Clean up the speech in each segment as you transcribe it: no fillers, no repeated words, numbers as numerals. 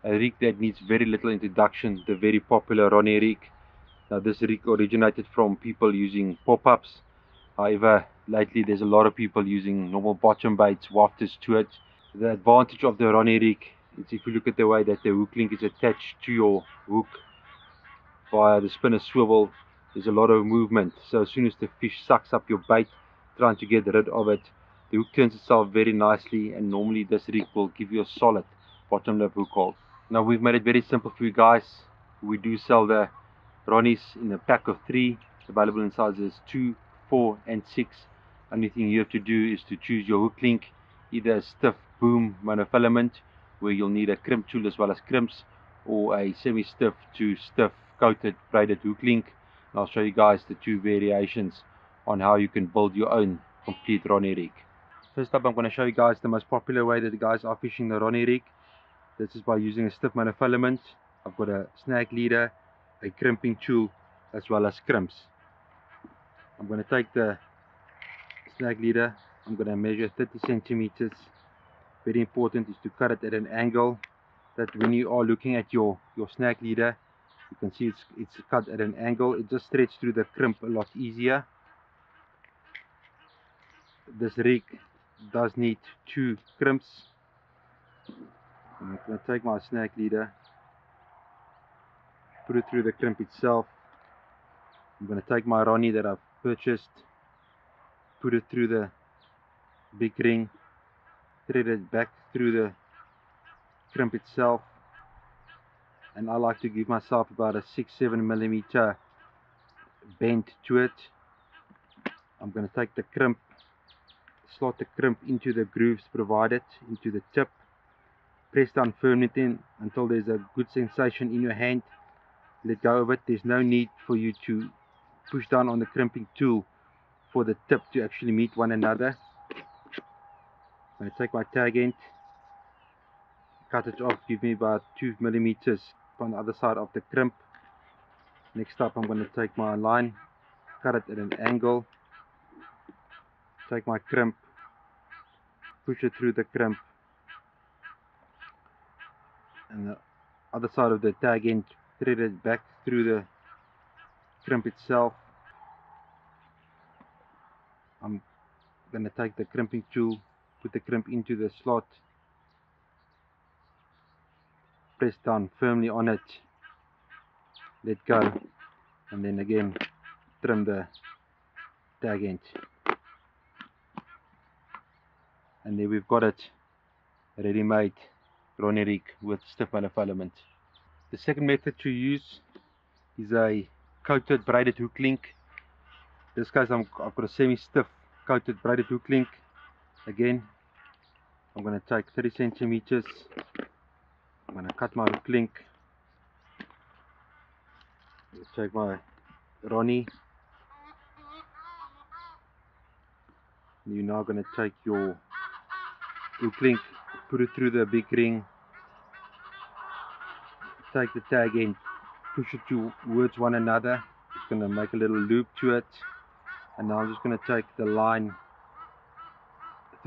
a rig that needs very little introduction, the very popular Ronnie Rig. Now this rig originated from people using pop-ups. However, lately there's a lot of people using normal bottom baits, wafters to it. The advantage of the Ronnie Rig is, if you look at the way that the hook link is attached to your hook via the spinner swivel, there's a lot of movement. So as soon as the fish sucks up your bait, trying to get rid of it, the hook turns itself very nicely, and normally this rig will give you a solid bottom lip hook hold. Now we've made it very simple for you guys. We do sell the Ronnies in a pack of 3, available in sizes 2, 4 and 6. Only thing you have to do is to choose your hook link, either a stiff boom monofilament, where you'll need a crimp tool as well as crimps, or a semi-stiff to stiff coated braided hook link. And I'll show you guys the 2 variations on how you can build your own complete Ronnie rig. First up, I'm going to show you guys the most popular way that the guys are fishing the Ronnie rig. This is by using a stiff monofilament. I've got a snag leader, a crimping tool, as well as crimps. I'm going to take the snag leader, I'm going to measure 30 centimeters. Very important is to cut it at an angle that when you are looking at your snag leader, you can see it's cut at an angle. It just stretches through the crimp a lot easier. This rig does need 2 crimps. I'm going to take my snag leader, put it through the crimp itself. I'm going to take my Ronnie that I've purchased, put it through the big ring, thread it back through the crimp itself, and I like to give myself about a 6-7 millimeter bend to it. I'm going to take the crimp, slot the crimp into the grooves provided, into the tip, press down firmly in until there's a good sensation in your hand. Let go of it. There's no need for you to push down on the crimping tool for the tip to actually meet one another. I'm going to take my tag end, cut it off, give me about 2 millimeters on the other side of the crimp. Next up, I'm going to take my line, cut it at an angle, take my crimp, push it through the crimp, and the other side of the tag end, thread it back through the crimp itself. I'm going to take the crimping tool, put the crimp into the slot, press down firmly on it, let go, and then again trim the tag end. And there we've got it, ready-made Ronnie rig with stiff monofilament. The second method to use is a coated braided hook link. This case I've got a semi-stiff coated braided hook link. Again, I'm going to take 30 centimeters. I'm going to cut my hook link. Take my Ronnie. You're now going to take your hook link, put it through the big ring, take the tag end, push it towards one another. It's going to make a little loop to it, and now I'm just going to take the line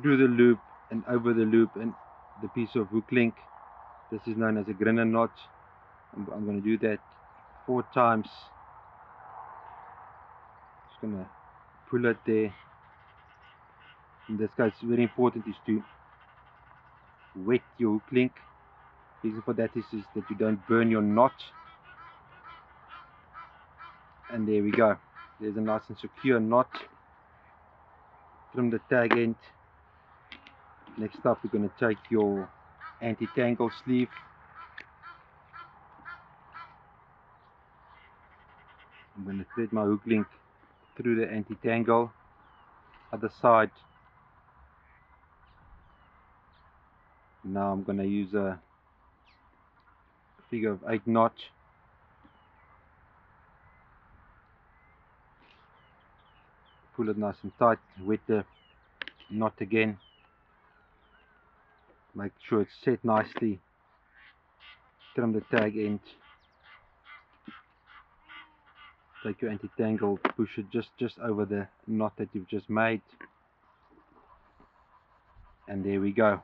through the loop and over the loop and the piece of hook link. This is known as a grinner knot. I'm going to do that 4 times. Just going to pull it there. In this case, very important is to wet your hook link. The reason for that is that you don't burn your knot. And there we go. There's a nice and secure knot. Trim the tag end. Next up, we're going to take your anti-tangle sleeve. I'm going to thread my hook link through the anti-tangle. Other side. Now I'm going to use a figure of 8 knot. Pull it nice and tight. Wet the knot again. Make sure it's set nicely. Trim the tag end. Take your anti-tangle, push it just over the knot that you've just made. And there we go.